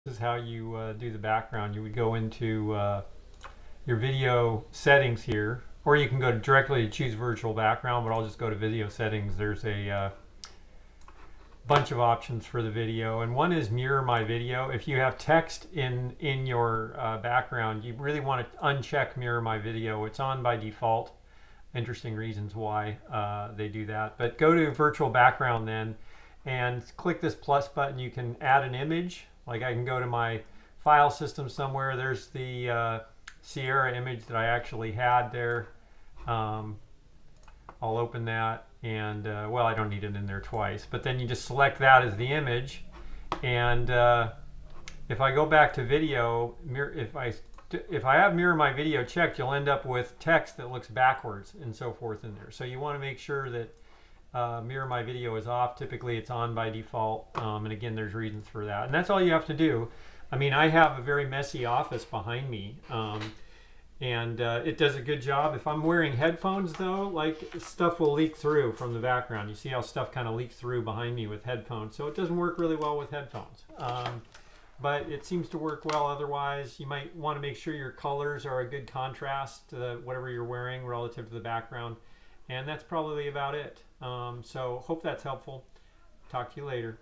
This is how you do the background. You would go into your video settings here, or you can go directly to choose virtual background, but I'll just go to video settings. There's a bunch of options for the video, and one is mirror my video. If you have text in your background, you really want to uncheck mirror my video. It's on by default. Interesting reasons why they do that. But go to virtual background then and click this plus button. You can add an image. Like I can go to my file system somewhere. There's the Sierra image that I actually had there. I'll open that, and well, I don't need it in there twice, but then you just select that as the image, and if I go back to video, if I have mirror my video checked, you'll end up with text that looks backwards and so forth in there. So you want to make sure that mirror my video is off. Typically it's on by default, and again, there's reasons for that, and that's all you have to do. I mean, I have a very messy office behind me, and it does a good job. If I'm wearing headphones though, like, stuff will leak through from the background. You see how stuff kind of leaks through behind me with headphones, so it doesn't work really well with headphones. But it seems to work well otherwise. You might want to make sure your colors are a good contrast to whatever you're wearing relative to the background, and that's probably about it. So hope that's helpful. Talk to you later.